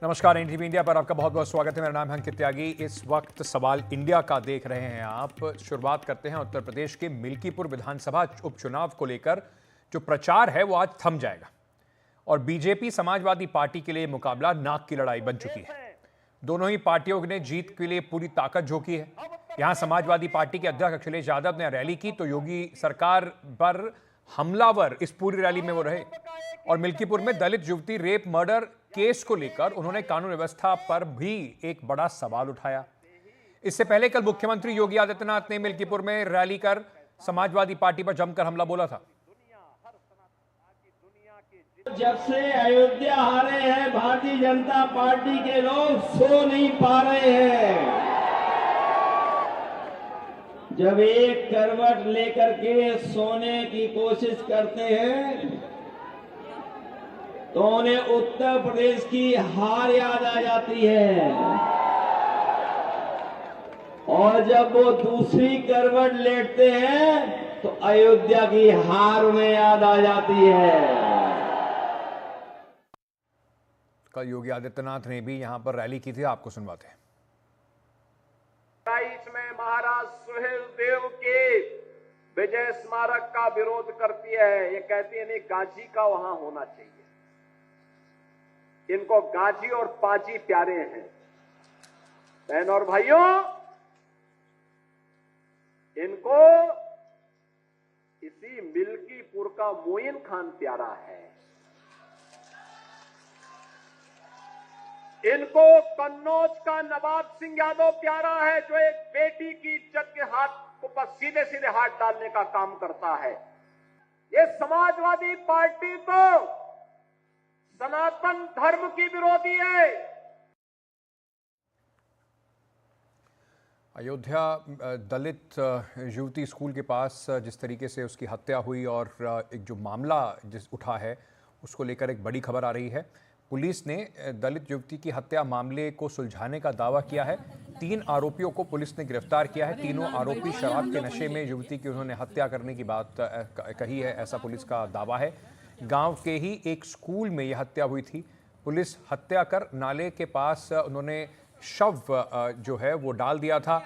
नमस्कार, NDTV India पर आपका बहुत बहुत स्वागत है। मेरा नाम है अंकित त्यागी। इस वक्त सवाल इंडिया का देख रहे हैं आप। शुरुआत करते हैं उत्तर प्रदेश के मिल्कीपुर विधानसभा उपचुनाव को लेकर जो प्रचार है वो आज थम जाएगा और बीजेपी समाजवादी पार्टी के लिए मुकाबला नाक की लड़ाई बन चुकी है। दोनों ही पार्टियों ने जीत के लिए पूरी ताकत झोंकी है। यहां समाजवादी पार्टी के अध्यक्ष अखिलेश यादव ने रैली की तो योगी सरकार पर हमलावर इस पूरी रैली में वो रहे और मिल्कीपुर में दलित युवती रेप मर्डर केस को लेकर उन्होंने कानून व्यवस्था पर भी एक बड़ा सवाल उठाया। इससे पहले कल मुख्यमंत्री योगी आदित्यनाथ ने मिल्कीपुर में रैली कर समाजवादी पार्टी पर जमकर हमला बोला था। जब से अयोध्या हारे हैं भारतीय जनता पार्टी के लोग सो नहीं पा रहे हैं। जब एक करवट लेकर के सोने की कोशिश करते हैं तो उन्हें उत्तर प्रदेश की हार याद आ जाती है और जब वो दूसरी करवट लेटते हैं तो अयोध्या की हार उन्हें याद आ जाती है। कल योगी आदित्यनाथ ने भी यहां पर रैली की थी, आपको सुनवाते हैं। में महाराज सुहेल देव के विजय स्मारक का विरोध करती है। ये कहती है नहीं, गांधी का वहां होना चाहिए। इनको गांधी और पाजी प्यारे हैं। बहन और भाइयों, इनको इसी मिल्कीपुर का मोइन खान प्यारा है। इनको कन्नौज का नवाब सिंह यादव प्यारा है, जो एक बेटी की इज्जत के हाथ को पर सीधे सीधे हाथ डालने का काम करता है। ये समाजवादी पार्टी तो सनातन धर्म की विरोधी है। अयोध्या दलित युवती स्कूल के पास जिस तरीके से उसकी हत्या हुई और एक जो मामला उठा है उसको लेकर एक बड़ी खबर आ रही है। पुलिस ने दलित युवती की हत्या मामले को सुलझाने का दावा किया है। 3 आरोपियों को पुलिस ने गिरफ्तार किया है। तीनों आरोपी शराब के नशे में युवती की उन्होंने हत्या करने की बात कही है, ऐसा पुलिस का दावा है। गांव के ही एक स्कूल में यह हत्या हुई थी। पुलिस हत्या कर नाले के पास उन्होंने शव जो है वो डाल दिया था।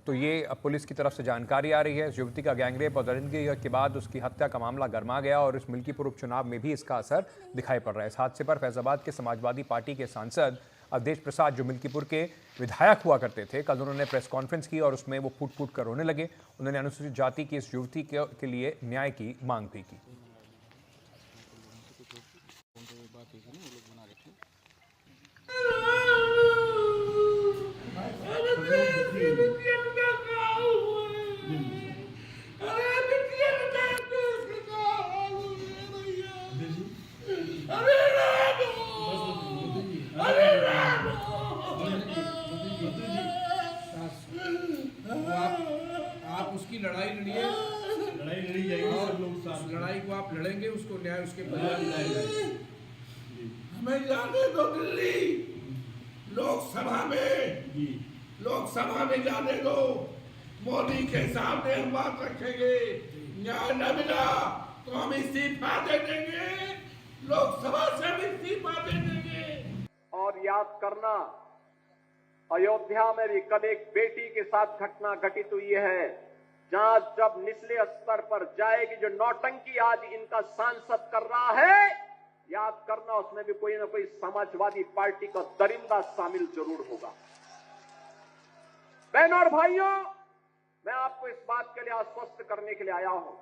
तो ये पुलिस की तरफ से जानकारी आ रही है। युवती का गैंगरेप और दरिंदगी के बाद उसकी हत्या का मामला गर्मा गया और इस मिल्कीपुर उपचुनाव में भी इसका असर दिखाई पड़ रहा है। इस हादसे पर फैजाबाद के समाजवादी पार्टी के सांसद अवधेश प्रसाद, जो मिल्कीपुर के विधायक हुआ करते थे, कल उन्होंने प्रेस कॉन्फ्रेंस की और उसमें वो फूट फूट कर रोने लगे। उन्होंने अनुसूचित जाति की इस युवती के लिए न्याय की मांग भी की। आप उसकी लड़ाई लड़िए, लड़ाई लड़ी जाएगी, सब लोग साथ लड़ाई को आप लड़ेंगे, उसको न्याय उसके परिवार मिलाएगा। हमें जाने दो दिल्ली लोकसभा में जाने दो। मोदी के सामने हम बात रखेंगे। न्याय न मिला तो हम इस्तीफा दे देंगे, लोकसभा से हम इस्तीफा दे देंगे। और याद करना, अयोध्या में भी कल एक बेटी के साथ घटना घटित हुई है। जहां जब निचले स्तर पर जाएगी, जो नौटंकी आज इनका सांसद कर रहा है, याद करना उसमें भी कोई ना कोई समाजवादी पार्टी का दरिंदा शामिल जरूर होगा। बहनों और भाइयों, मैं आपको इस बात के लिए आश्वस्त करने के लिए आया हूं।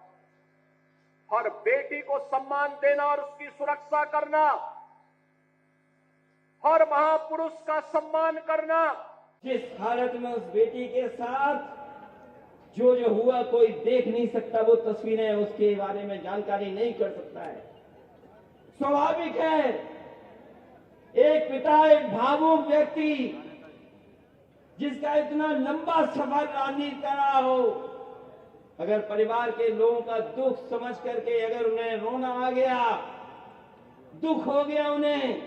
हर बेटी को सम्मान देना और उसकी सुरक्षा करना, हर महापुरुष का सम्मान करना। जिस हालत में उस बेटी के साथ जो हुआ कोई देख नहीं सकता, वो तस्वीरें उसके बारे में जानकारी नहीं कर सकता है। स्वाभाविक है, एक पिता, एक भावुक व्यक्ति जिसका इतना लंबा सफर राजनीति कर रहा हो, अगर परिवार के लोगों का दुख समझ करके अगर उन्हें रोना आ गया, दुख हो गया उन्हें,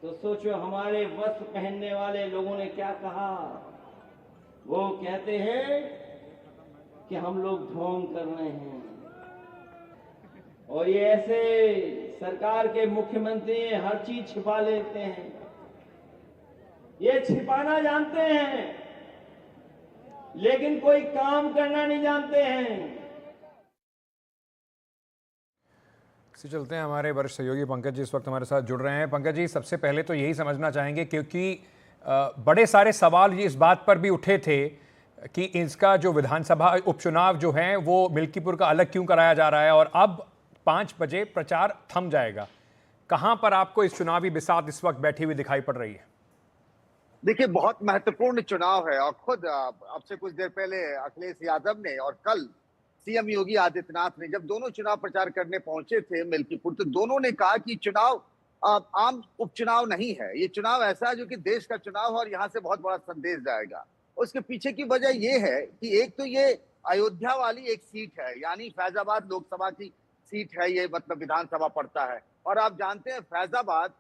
तो सोचो हमारे वस्त्र पहनने वाले लोगों ने क्या कहा। वो कहते हैं कि हम लोग ढोंग कर रहे हैं। और ये ऐसे सरकार के मुख्यमंत्री हर चीज छिपा लेते हैं। ये छिपाना जानते हैं, लेकिन कोई काम करना नहीं जानते हैं। इसी चलते हैं हमारे वरिष्ठ सहयोगी पंकज जी इस वक्त हमारे साथ जुड़ रहे हैं। पंकज जी, सबसे पहले तो यही समझना चाहेंगे, क्योंकि बड़े सारे सवाल इस बात पर भी उठे थे कि इसका जो विधानसभा उपचुनाव जो है वो मिल्कीपुर का अलग क्यों कराया जा रहा है, और अब 5 बजे प्रचार थम जाएगा। कहां पर आपको इस चुनावी बिसात इस वक्त बैठी हुई दिखाई पड़ रही है? देखिए, बहुत महत्वपूर्ण चुनाव है और खुद अब से कुछ देर पहले अखिलेश यादव ने और कल सीएम योगी आदित्यनाथ ने जब दोनों चुनाव प्रचार करने पहुंचे थे मिल्कीपुर, तो दोनों ने कहा कि चुनाव आम उपचुनाव नहीं है, ये चुनाव ऐसा है जो कि देश का चुनाव है और यहाँ से बहुत बड़ा संदेश जाएगा। उसके पीछे की वजह ये है कि एक तो ये अयोध्या वाली एक सीट है, यानी फैजाबाद लोकसभा की सीट है, ये मतलब विधानसभा पड़ता है। और आप जानते हैं फैजाबाद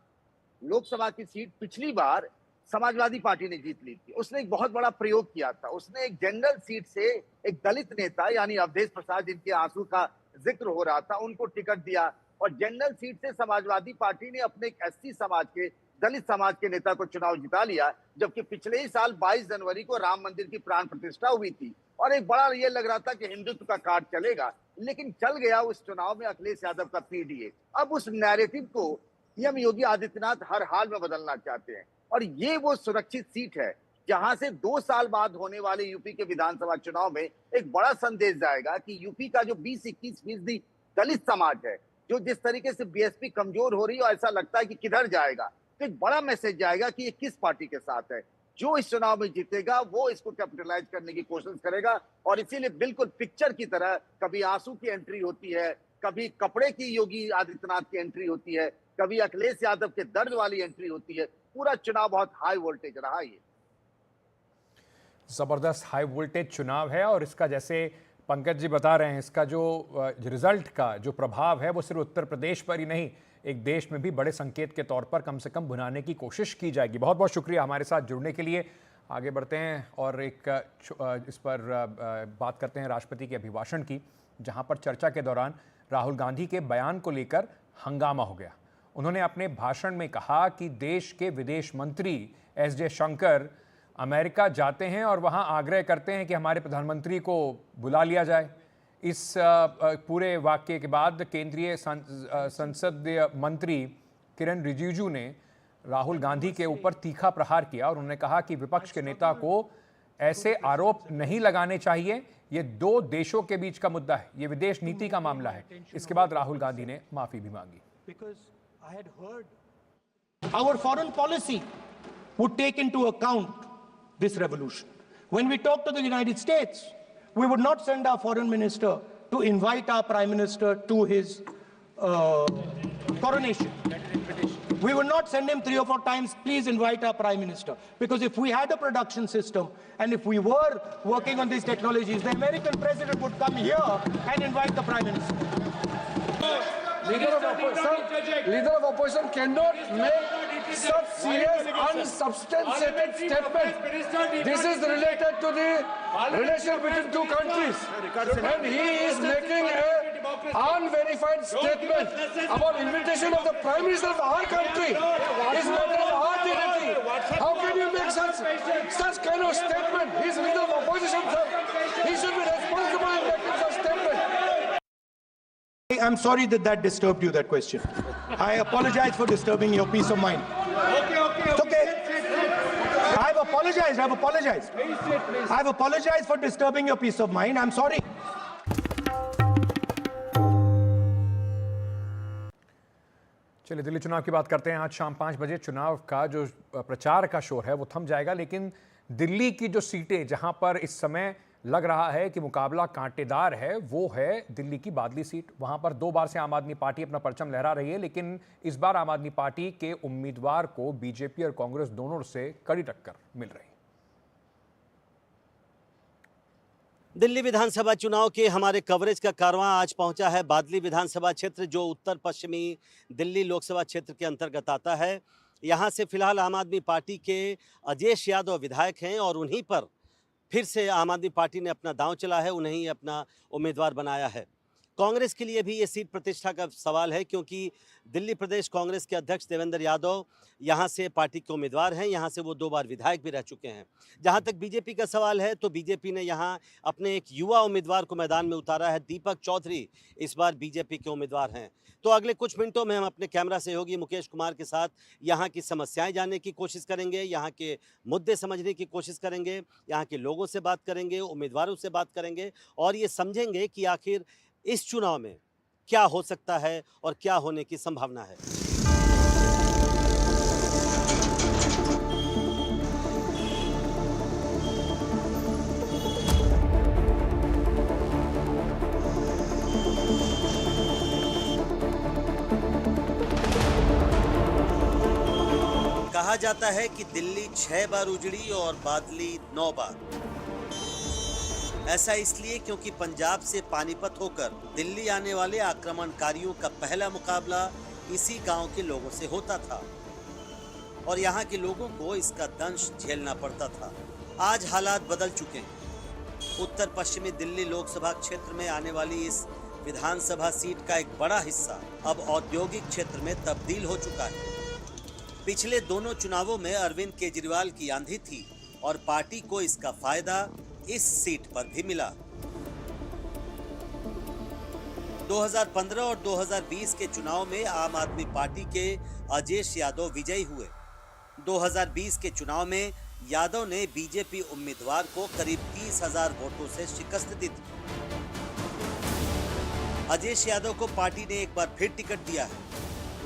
लोकसभा की सीट पिछली बार समाजवादी पार्टी ने जीत ली थी। उसने एक बहुत बड़ा प्रयोग किया था, उसने एक जनरल सीट से एक दलित नेता यानी अवधेश प्रसाद, जिनके आंसू का जिक्र हो रहा था, उनको टिकट दिया और जनरल सीट से समाजवादी पार्टी ने अपने एक एससी समाज के, दलित समाज के नेता को चुनाव जिता लिया। जबकि पिछले ही साल 22 जनवरी को राम मंदिर की प्राण प्रतिष्ठा हुई थी और एक बड़ा ये लग रहा था कि हिंदुत्व का कार्ड चलेगा, लेकिन चल गया उस चुनाव में अखिलेश यादव का पीडीए। अब उस नैरेटिव को सीएम योगी आदित्यनाथ हर हाल में बदलना चाहते हैं और ये वो सुरक्षित सीट है जहां से 2 साल बाद होने वाले यूपी के विधानसभा चुनाव में एक बड़ा संदेश जाएगा कि यूपी का जो 20-21% दलित समाज है, जो जिस तरीके से बीएसपी कमजोर हो रही है, ऐसा लगता है कि किधर जाएगा, तो एक बड़ा मैसेज जाएगा कि ये किस पार्टी के साथ है। जो इस चुनाव में जीतेगा वो इसको कैपिटलाइज करने की कोशिश करेगा और इसीलिए बिल्कुल पिक्चर की तरह कभी आंसू की एंट्री होती है, कभी कपड़े की योगी आदित्यनाथ की एंट्री होती है, कभी अखिलेश यादव के दर्द वाली एंट्री होती है। पूरा चुनाव बहुत हाई वोल्टेज रहा। ये जबरदस्त हाई वोल्टेज चुनाव है और इसका, जैसे पंकज जी बता रहे हैं, इसका जो रिजल्ट का जो प्रभाव है वो सिर्फ उत्तर प्रदेश पर ही नहीं, एक देश में भी बड़े संकेत के तौर पर कम से कम भुनाने की कोशिश की जाएगी। बहुत बहुत शुक्रिया हमारे साथ जुड़ने के लिए। आगे बढ़ते हैं और एक इस पर बात करते हैं राष्ट्रपति के अभिभाषण की, जहां पर चर्चा के दौरान राहुल गांधी के बयान को लेकर हंगामा हो गया। उन्होंने अपने भाषण में कहा कि देश के विदेश मंत्री एस जयशंकर अमेरिका जाते हैं और वहां आग्रह करते हैं कि हमारे प्रधानमंत्री को बुला लिया जाए। इस पूरे वाक्य के बाद केंद्रीय संसदीय मंत्री किरण रिजिजू ने राहुल गांधी के ऊपर तीखा प्रहार किया और उन्होंने कहा कि विपक्ष के नेता को ऐसे आरोप नहीं लगाने चाहिए, ये 2 देशों के बीच का मुद्दा है, ये विदेश नीति का मामला है। इसके बाद राहुल गांधी ने माफी भी मांगी। I had heard our foreign policy would take into account this revolution. When we talk to the United States, we would not send our foreign minister to invite our prime minister to his coronation. We would not send him 3 or 4 times, please invite our prime minister. Because if we had a production system and if we were working on these technologies, the American president would come here and invite the prime minister. Leader of opposition cannot make such serious, unsubstantiated statements. This is related to the relation between 2 countries, and he is making a unverified statement about invitation of the Prime Minister of our country. Is matter of our dignity. How can you make such kind of statement? He is leader of opposition, sir. He should be responsible in making such statement. I'm sorry that disturbed you, that question. I apologize for disturbing your peace of mind. It's okay. I've apologized. I've apologized for disturbing your peace of mind. I'm sorry. चलिए दिल्ली चुनाव की बात करते हैं। आज शाम 5 बजे चुनाव का जो प्रचार का शोर है वो थम जाएगा, लेकिन दिल्ली की जो सीटें जहां पर इस समय लग रहा है कि मुकाबला कांटेदार है, वो है दिल्ली की बादली सीट। वहां पर 2 बार से आम आदमी पार्टी अपना परचम लहरा रही है, लेकिन इस बार आम आदमी पार्टी के उम्मीदवार को बीजेपी और कांग्रेस दोनों से कड़ी टक्कर मिल रही है। दिल्ली विधानसभा चुनाव के हमारे कवरेज का कारवां आज पहुंचा है बादली विधानसभा क्षेत्र, जो उत्तर पश्चिमी दिल्ली लोकसभा क्षेत्र के अंतर्गत आता है। यहां से फिलहाल आम आदमी पार्टी के अजेश यादव विधायक हैं और उन्हीं पर फिर से आम आदमी पार्टी ने अपना दांव चला है, उन्हें ही अपना उम्मीदवार बनाया है। कांग्रेस के लिए भी ये सीट प्रतिष्ठा का सवाल है, क्योंकि दिल्ली प्रदेश कांग्रेस के अध्यक्ष देवेंद्र यादव यहाँ से पार्टी के उम्मीदवार हैं। यहाँ से वो 2 बार विधायक भी रह चुके हैं। जहाँ तक बीजेपी का सवाल है, तो बीजेपी ने यहाँ अपने एक युवा उम्मीदवार को मैदान में उतारा है। दीपक चौधरी इस बार बीजेपी के उम्मीदवार हैं। तो अगले कुछ मिनटों में हम अपने कैमरा सहयोगी मुकेश कुमार के साथ यहाँ की समस्याएं जानने की कोशिश करेंगे, यहाँ के मुद्दे समझने की कोशिश करेंगे, यहाँ के लोगों से बात करेंगे, उम्मीदवारों से बात करेंगे और ये समझेंगे कि आखिर इस चुनाव में क्या हो सकता है और क्या होने की संभावना है। कहा जाता है कि दिल्ली 6 बार उजड़ी और बादली 9 बार। ऐसा इसलिए क्योंकि पंजाब से पानीपत होकर दिल्ली आने वाले आक्रमणकारियों का पहला मुकाबला इसी गांव के लोगों से होता था और यहाँ के लोगों को इसका दंश झेलना पड़ता था। आज हालात बदल चुके हैं। उत्तर पश्चिमी दिल्ली लोकसभा क्षेत्र में आने वाली इस विधानसभा सीट का एक बड़ा हिस्सा अब औद्योगिक क्षेत्र में तब्दील हो चुका है। पिछले दोनों चुनावों में अरविंद केजरीवाल की आंधी थी और पार्टी को इसका फायदा इस सीट पर भी मिला। 2015 और 2020 के चुनाव में आम आदमी पार्टी के अजेश यादव विजयी हुए। 2020 के चुनाव में यादव ने बीजेपी उम्मीदवार को करीब 30,000 वोटों से शिकस्त दी थी। अजेश यादव को पार्टी ने एक बार फिर टिकट दिया है।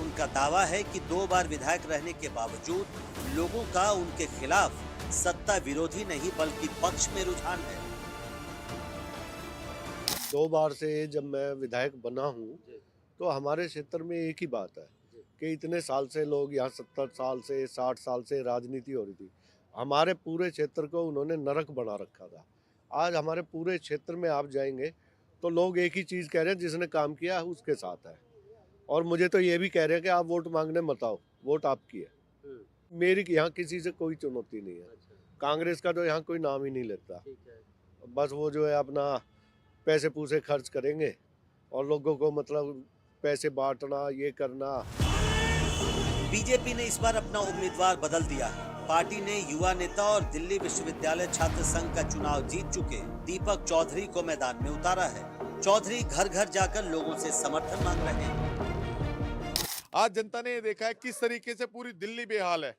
उनका दावा है कि 2 बार विधायक रहने के बावजूद लोगों का उनके खिलाफ सत्ता विरोधी नहीं बल्कि पक्ष में रुझान है। 2 बार से जब मैं विधायक बना हूँ तो हमारे क्षेत्र में एक ही बात है कि इतने साल से लोग यहाँ 70 साल से 60 साल से राजनीति हो रही थी। हमारे पूरे क्षेत्र को उन्होंने नरक बना रखा था। आज हमारे पूरे क्षेत्र में आप जाएंगे तो लोग एक ही चीज़ कह रहे हैं, जिसने काम किया है उसके साथ है। और मुझे तो ये भी कह रहे हैं कि आप वोट मांगने मत आओ, वोट आपकी है। मेरी यहाँ किसी से कोई चुनौती नहीं है। कांग्रेस का तो यहाँ कोई नाम ही नहीं लेता। बस वो जो है अपना पैसे पूसे खर्च करेंगे और लोगों को मतलब पैसे बांटना, ये करना। बीजेपी ने इस बार अपना उम्मीदवार बदल दिया है। पार्टी ने युवा नेता और दिल्ली विश्वविद्यालय छात्र संघ का चुनाव जीत चुके दीपक चौधरी को मैदान में उतारा है। चौधरी घर घर जाकर लोगों से समर्थन मांग रहे हैं। आज जनता ने ये देखा है किस तरीके से पूरी दिल्ली बेहाल है।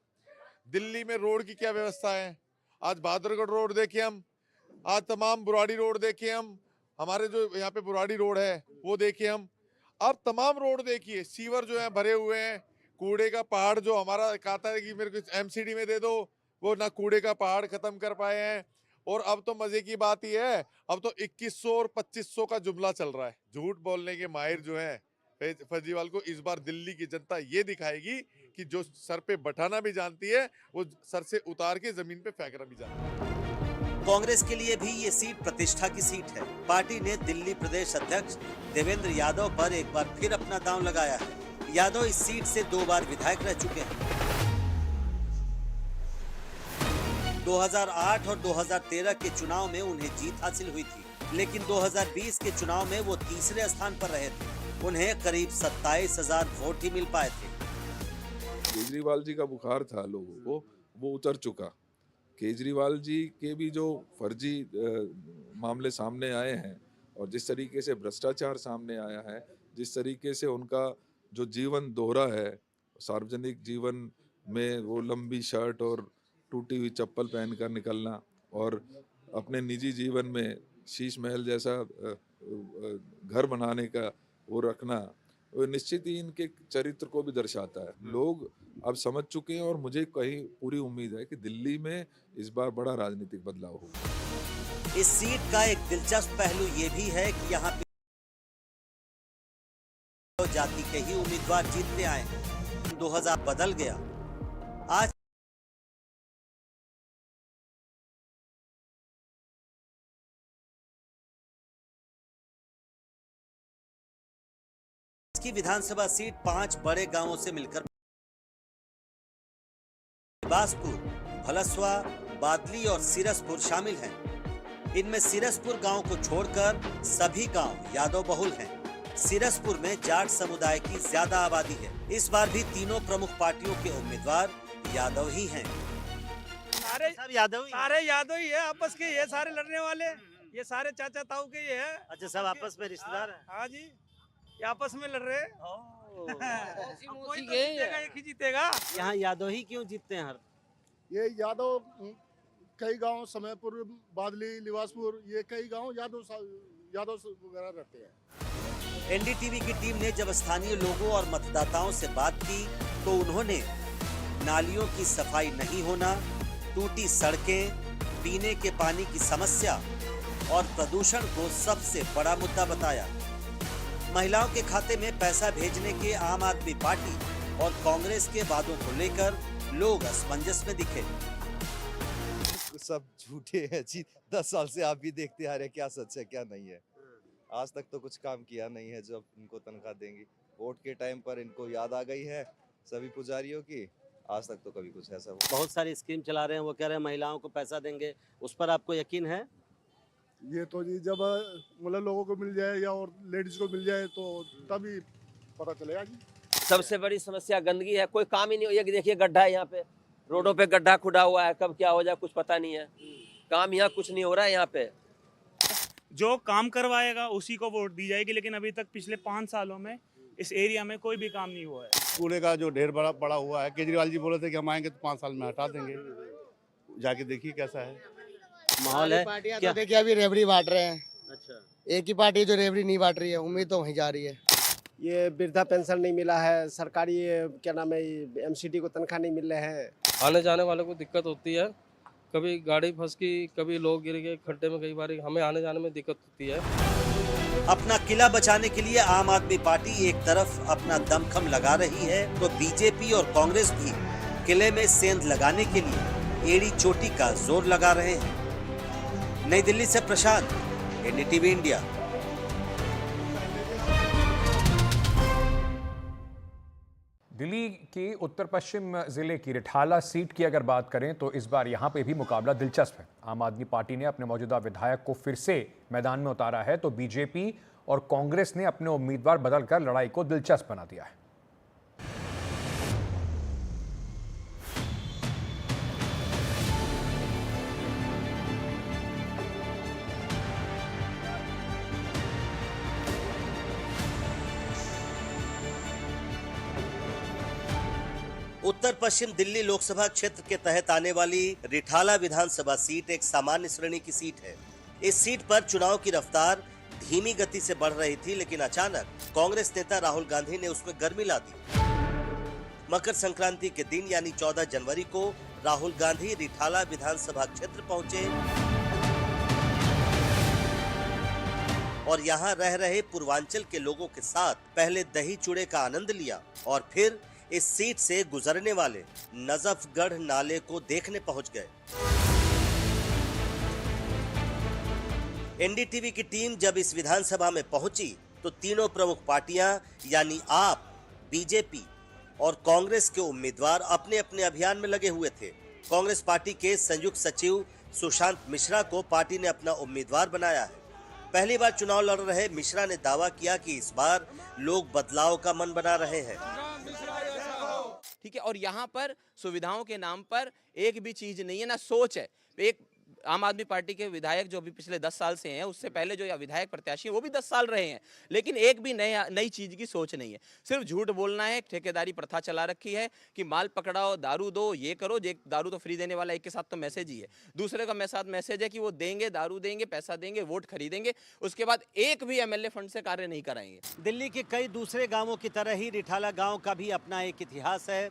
दिल्ली में रोड की क्या व्यवस्था है। आज बहादुरगढ़ रोड देखिए हम, आज तमाम बुराड़ी रोड देखिए हम, हमारे जो यहाँ पे बुराड़ी रोड है वो देखिए हम। अब तमाम रोड देखिए, सीवर जो है भरे हुए हैं। कूड़े का पहाड़ जो हमारा कहता है कि मेरे को एमसीडी में दे दो, वो ना कूड़े का पहाड़ खत्म कर पाए हैं। और अब तो मजे की बात ही है, अब तो 2100 और 2500 का जुमला चल रहा है। झूठ बोलने के माहिर जो है केजरीवाल को इस बार दिल्ली की जनता ये दिखाएगी कि जो सर पे बैठाना भी जानती है वो सर से उतार के जमीन पे फेंकना भी जानती है। कांग्रेस के लिए भी ये सीट प्रतिष्ठा की सीट है। पार्टी ने दिल्ली प्रदेश अध्यक्ष देवेंद्र यादव पर एक बार फिर अपना दांव लगाया है। यादव इस सीट से 2 बार विधायक रह चुके हैं। 2008 और 2013 के चुनाव में उन्हें जीत हासिल हुई थी, लेकिन 2020 के चुनाव में वो तीसरे स्थान पर रहे थे। उन्हें करीब 27,000 वोट ही मिल पाए थे। केजरीवाल जी का बुखार था लोगों को, वो उतर चुका। केजरीवाल जी के भी जो फर्जी मामले सामने आए हैं और जिस तरीके से भ्रष्टाचार सामने आया है, जिस तरीके से उनका जो जीवन दोहरा है, सार्वजनिक जीवन में वो लंबी शर्ट और टूटी हुई चप्पल पहनकर निकलना और अपने निजी जीवन में शीश महल जैसा घर बनाने का वो रखना, वो निश्चित ही इनके चरित्र को भी दर्शाता है। लोग अब समझ चुके हैं और मुझे कहीं पूरी उम्मीद है कि दिल्ली में इस बार बड़ा राजनीतिक बदलाव होगा। इस सीट का एक दिलचस्प पहलू ये भी है कि यहाँ जाति के ही उम्मीदवार जीतने आए हैं। 2000 बदल गया। आज की विधानसभा सीट 5 बड़े गांवों से मिलकर बासपुर, भलसवा, बादली और सिरसपुर शामिल हैं। इनमें सिरसपुर गांव को छोड़कर सभी गांव यादव बहुल हैं। सिरसपुर में जाट समुदाय की ज्यादा आबादी है। इस बार भी तीनों प्रमुख पार्टियों के उम्मीदवार यादव ही हैं। सारे यादव ही है, आपस के ये सारे लड़ने वाले, ये सारे चाचा ताऊ के ये है। अच्छा, सब आपस में रिश्तेदार हैं? हाँ जी, ये आपस में लड़ रहे हैं। कोई तो जीतेगा, एक ही जीतेगा। यहाँ यादव ही क्यों जीतते हैं? ये यादव कई गांव, समयपुर, बादली, लिवासपुर, ये कई गांव यादव वगैरह रहते हैं। एनडीटीवी की टीम ने जब स्थानीय लोगों और मतदाताओं से बात की तो उन्होंने नालियों की सफाई नहीं होना, टूटी सड़कें, पीने के पानी की समस्या और प्रदूषण को सबसे बड़ा मुद्दा बताया। महिलाओं के खाते में पैसा भेजने के आम आदमी पार्टी और कांग्रेस के वादों को लेकर लोग असमंजस में दिखे। सब झूठे हैं जी, 10 साल से आप भी देखते आ रहे हैं क्या सच है क्या नहीं है। आज तक तो कुछ काम किया नहीं है। जब इनको तनख्वाह देंगी, वोट के टाइम पर इनको याद आ गई है सभी पुजारियों की, आज तक तो कभी कुछ ऐसा हुआ। बहुत सारी स्कीम चला रहे हैं, वो कह रहे हैं महिलाओं को पैसा देंगे, उस पर आपको यकीन है? ये तो जी जब मतलब लोगों को मिल जाए या और लेडीज को मिल जाए तो तभी पता चलेगा जी। सबसे बड़ी समस्या गंदगी है, कोई काम ही नहीं हो। ये देखिए गड्ढा है, यहाँ पे रोडों पे गड्ढा खुदा हुआ है, कब क्या हो जाए कुछ पता नहीं है। काम यहाँ कुछ नहीं हो रहा है। यहाँ पे जो काम करवाएगा उसी को वोट दी जाएगी, लेकिन अभी तक पिछले 5 सालों में इस एरिया में कोई भी काम नहीं हुआ है। कूड़े का जो ढेर बड़ा पड़ा हुआ है, केजरीवाल जी बोले थे कि हम आएंगे तो 5 साल में हटा देंगे। जाके देखिए कैसा है माहौल है। पार्टियां तो देखिए अभी रेवड़ी बांट रहे हैं। अच्छा, एक ही पार्टी जो रेवड़ी नहीं बांट रही है, उम्मीद तो वहीं जा रही है। ये वृद्धा पेंशन नहीं मिला है, सरकारी क्या नाम है एमसीडी को तनख्वाह नहीं मिल रहे हैं। आने जाने वालों को दिक्कत होती है, कभी गाड़ी फंस गई, कभी लोग गिर गए खड्डे में, कई बार हमें आने जाने में दिक्कत होती है। अपना किला बचाने के लिए आम आदमी पार्टी एक तरफ अपना दमखम लगा रही है तो बीजेपी और कांग्रेस भी किले में सेंध लगाने के लिए एड़ी चोटी का जोर लगा रहे हैं। नई दिल्ली से प्रशांत, एनडीटीवी इंडिया। दिल्ली के उत्तर पश्चिम जिले की रिठाला सीट की अगर बात करें तो इस बार यहां पे भी मुकाबला दिलचस्प है। आम आदमी पार्टी ने अपने मौजूदा विधायक को फिर से मैदान में उतारा है तो बीजेपी और कांग्रेस ने अपने उम्मीदवार बदलकर लड़ाई को दिलचस्प बना दिया है। उत्तर पश्चिम दिल्ली लोकसभा क्षेत्र के तहत आने वाली रिठाला विधानसभा सीट एक सामान्य श्रेणी की सीट है। इस सीट पर चुनाव की रफ्तार धीमी गति से बढ़ रही थी, लेकिन अचानक कांग्रेस नेता राहुल गांधी ने उसमें गर्मी ला दी। मकर संक्रांति के दिन यानी 14 जनवरी को राहुल गांधी रिठाला विधानसभा क्षेत्र पहुंचे और यहां रह रहे पूर्वांचल के लोगों के साथ पहले दही चूड़े का आनंद लिया और फिर इस सीट से गुजरने वाले नजफगढ़ नाले को देखने पहुंच गए। एनडीटीवी की टीम जब इस विधानसभा में पहुंची तो तीनों प्रमुख पार्टियां यानी आप, बीजेपी और कांग्रेस के उम्मीदवार अपने अपने अभियान में लगे हुए थे। कांग्रेस पार्टी के संयुक्त सचिव सुशांत मिश्रा को पार्टी ने अपना उम्मीदवार बनाया है। पहली बार चुनाव लड़ रहे मिश्रा ने दावा किया कि इस बार लोग बदलाव का मन बना रहे हैं। ठीक है, और यहाँ पर सुविधाओं के नाम पर एक भी चीज नहीं है, ना सोच है। एक आम आदमी पार्टी के विधायक जो अभी पिछले 10 साल से हैं, उससे पहले जो विधायक प्रत्याशी हैं वो भी 10 साल रहे हैं, लेकिन एक भी नई चीज की सोच नहीं है। सिर्फ झूठ बोलना है। ठेकेदारी प्रथा चला रखी है कि माल पकड़ाओ, दारू दो, ये करो। दारू तो फ्री देने वाला एक के साथ तो मैसेज ही है, दूसरे का साथ मैसेज है कि वो देंगे, दारू देंगे, पैसा देंगे, वोट खरीदेंगे, उसके बाद एक भी एमएलए फंड से कार्य नहीं कराएंगे। दिल्ली के कई दूसरे गांवों की तरह ही रिठाला गांव का भी अपना एक इतिहास है।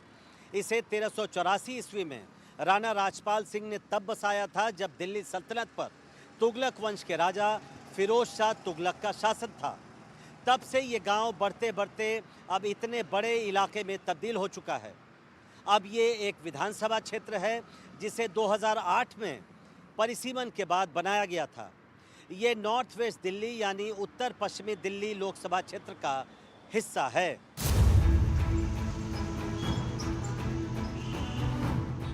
इसे 1384 ईस्वी में राणा राजपाल सिंह ने तब बसाया था जब दिल्ली सल्तनत पर तुगलक वंश के राजा फिरोज शाह तुगलक का शासन था। तब से ये गांव बढ़ते बढ़ते अब इतने बड़े इलाके में तब्दील हो चुका है। अब ये एक विधानसभा क्षेत्र है जिसे 2008 में परिसीमन के बाद बनाया गया था। ये नॉर्थ वेस्ट दिल्ली यानी उत्तर पश्चिमी दिल्ली लोकसभा क्षेत्र का हिस्सा है।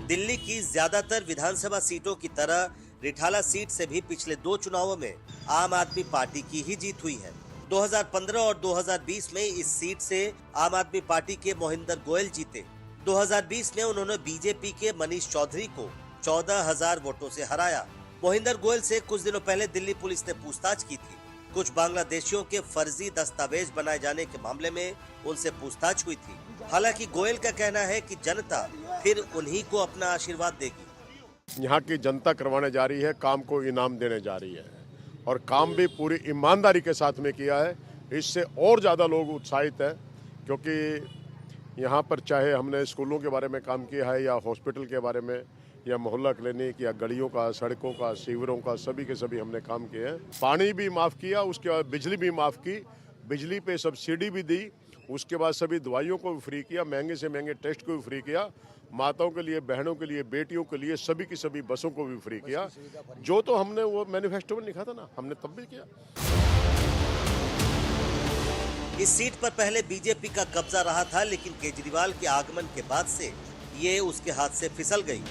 दिल्ली की ज्यादातर विधानसभा सीटों की तरह रिठाला सीट से भी पिछले 2 चुनावों में आम आदमी पार्टी की ही जीत हुई है। 2015 और 2020 में इस सीट से आम आदमी पार्टी के मोहिंदर गोयल जीते। 2020 में उन्होंने बीजेपी के मनीष चौधरी को 14,000 वोटों से हराया। मोहिंदर गोयल से कुछ दिनों पहले दिल्ली पुलिस ने पूछताछ की थी। कुछ बांग्लादेशियों के फर्जी दस्तावेज बनाए जाने के मामले में उनसे पूछताछ हुई थी। हालांकि गोयल का कहना है कि जनता फिर उन्हीं को अपना आशीर्वाद देगी। यहाँ की जनता करवाने जा रही है, काम को इनाम देने जा रही है और काम भी पूरी ईमानदारी के साथ में किया है। इससे और ज़्यादा लोग उत्साहित हैं, क्योंकि यहाँ पर चाहे हमने स्कूलों के बारे में काम किया है या हॉस्पिटल के बारे में या मोहल्ला क्लिनिक या गलियों का, सड़कों का, सीवरों का, सभी के सभी हमने काम किए हैं। पानी भी माफ़ किया, उसके बाद बिजली भी माफ़ की, बिजली पे सब्सिडी भी दी, उसके बाद सभी दवाइयों को भी फ्री किया, महंगे से महंगे टेस्ट को भी फ्री किया, माताओं के लिए, बहनों के लिए, बेटियों के लिए, सभी की सभी बसों को भी फ्री किया। जो तो हमने वो मैनिफेस्टो में लिखा था ना, हमने तब भी किया। इस सीट पर पहले बीजेपी का कब्जा रहा था, लेकिन केजरीवाल के आगमन के बाद से ये उसके हाथ से फिसल गई।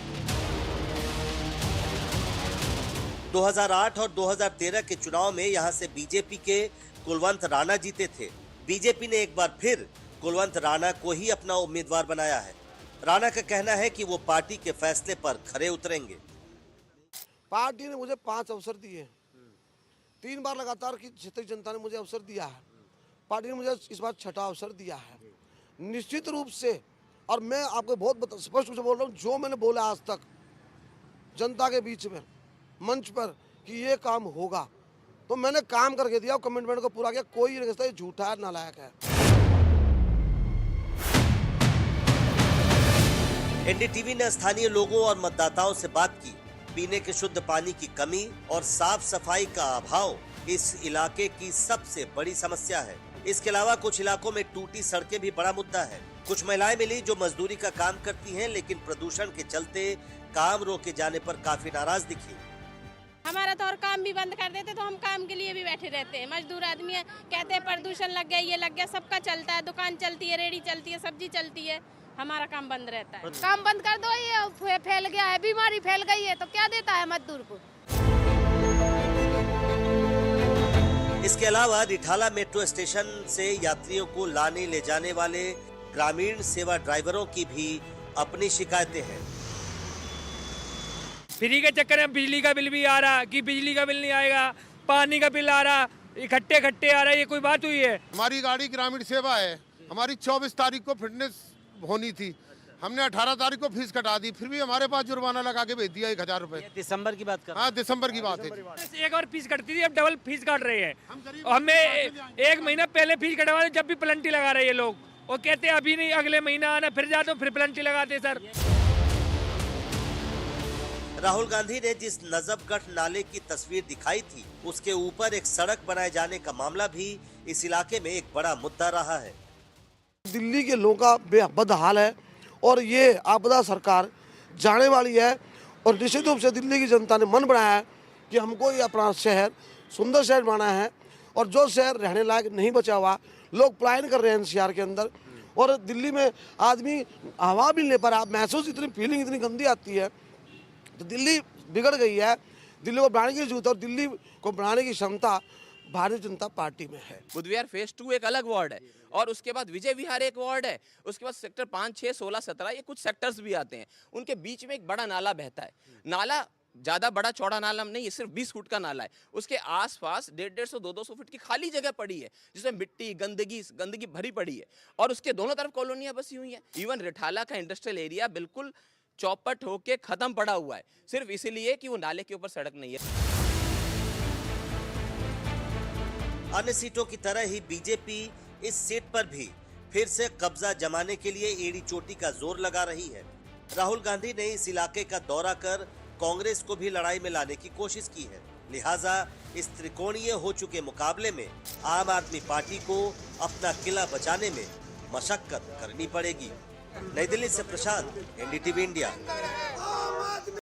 2008 और 2013 के चुनाव में यहां से बीजेपी के कुलवंत राणा जीते थे। बीजेपी ने एक बार फिर कुलवंत राणा को ही अपना उम्मीदवार बनाया है। राणा का कहना है कि वो पार्टी के फैसले पर खरे उतरेंगे। पार्टी ने मुझे 5 अवसर दिए, 3 बार लगातार की क्षेत्रीय जनता ने मुझे अवसर दिया है। पार्टी ने मुझे इस बार 6ठा अवसर दिया है। निश्चित रूप से, और मैं आपको बहुत स्पष्ट रूप से बोल रहा हूँ, जो मैंने बोला आज तक जनता के बीच में मंच पर कि ये काम होगा, तो मैंने काम करके दिया, कमिटमेंट को पूरा किया। कोई नहीं, झूठा है, नालायक है। एनडीटीवी ने स्थानीय लोगों और मतदाताओं से बात की। पीने के शुद्ध पानी की कमी और साफ सफाई का अभाव इस इलाके की सबसे बड़ी समस्या है। इसके अलावा कुछ इलाकों में टूटी सड़कें भी बड़ा मुद्दा है। कुछ महिलाएं मिली जो मजदूरी का काम करती हैं, लेकिन प्रदूषण के चलते काम रोके जाने पर काफी नाराज दिखी। हमारा तो और काम भी बंद कर देते तो हम काम के लिए भी बैठे रहते हैं। मजदूर आदमी है, कहते हैं प्रदूषण लग गया, ये लग गया, सबका चलता है, दुकान चलती है, रेहड़ी चलती है, सब्जी चलती है, हमारा काम बंद रहता है। काम बंद कर दो, ये फैल गया है, बीमारी फैल गई है, तो क्या देता है मजदूर को। इसके अलावा रिठाला मेट्रो स्टेशन से यात्रियों को लाने ले जाने वाले ग्रामीण सेवा ड्राइवरों की भी अपनी शिकायतें हैं। फ्री के चक्कर में बिजली का बिल भी आ रहा कि बिजली का बिल नहीं आएगा, पानी का बिल आ रहा, इकट्ठे आ रहा है, ये कोई बात हुई है? हमारी गाड़ी ग्रामीण सेवा है, हमारी 24 तारीख को फिटनेस होनी थी, हमने 18 तारीख को फीस कटा दी, फिर भी हमारे पास जुर्माना लगा के भेज दिया 1,000 रुपए। दिसंबर की बात कर? हाँ, दिसंबर की बात है। एक और फीस कटती थी, अब डबल फीस काट रहे हैं। हमें 1 महीना पहले फीस कटवा, जब भी प्लंटी लगा रहे हैं लोग, वो कहते हैं अभी नहीं, अगले महीना आना, फिर जाते फिर प्लंटी लगाते। सर, राहुल गांधी ने जिस नजफगढ़ नाले की तस्वीर दिखाई थी, उसके ऊपर एक सड़क बनाए जाने का मामला भी इस इलाके में एक बड़ा मुद्दा रहा है। दिल्ली के लोगों का बेहद हाल है और ये आपदा सरकार जाने वाली है। और निश्चित रूप से दिल्ली की जनता ने मन बनाया है कि हमको ये अपना शहर सुंदर शहर बनाना है, और जो शहर रहने लायक नहीं बचा हुआ, लोग पलायन कर रहे हैं एनसीआर के अंदर, और दिल्ली में आदमी हवा भी नहीं पा रहा, महसूस इतनी फीलिंग इतनी गंदी आती है। तो दिल्ली बिगड़ गई है, दिल्ली को बनाने की जरूरत है, और दिल्ली को बनाने की क्षमता भारतीय जनता पार्टी में है। बुधविहार फेज 2 एक अलग वार्ड है, और उसके बाद विजय विहार एक वार्ड है, उसके बाद सेक्टर 5, 6, 16, 17 ये कुछ सेक्टर्स भी आते हैं। उनके बीच में एक बड़ा नाला बहता है। नाला ज्यादा बड़ा चौड़ा नाला नहीं, ये सिर्फ 20 फुट का नाला है। उसके आसपास 150, 200 फुट की खाली जगह पड़ी है, जिसमें मिट्टी, गंदगी भरी पड़ी है, और उसके दोनों तरफ कॉलोनियां बसी हुई हैं। इवन रिठाला का इंडस्ट्रियल एरिया बिल्कुल चौपट होके खत्म पड़ा हुआ है, सिर्फ इसीलिए कि वो नाले के ऊपर सड़क नहीं है। अन्य सीटों की तरह ही बीजेपी इस सीट पर भी फिर से कब्जा जमाने के लिए एड़ी चोटी का जोर लगा रही है। राहुल गांधी ने इस इलाके का दौरा कर कांग्रेस को भी लड़ाई में लाने की कोशिश की है। लिहाजा इस त्रिकोणीय हो चुके मुकाबले में आम आदमी पार्टी को अपना किला बचाने में मशक्कत करनी पड़ेगी। नई दिल्ली से प्रशांत, एनडीटीवी इंडिया।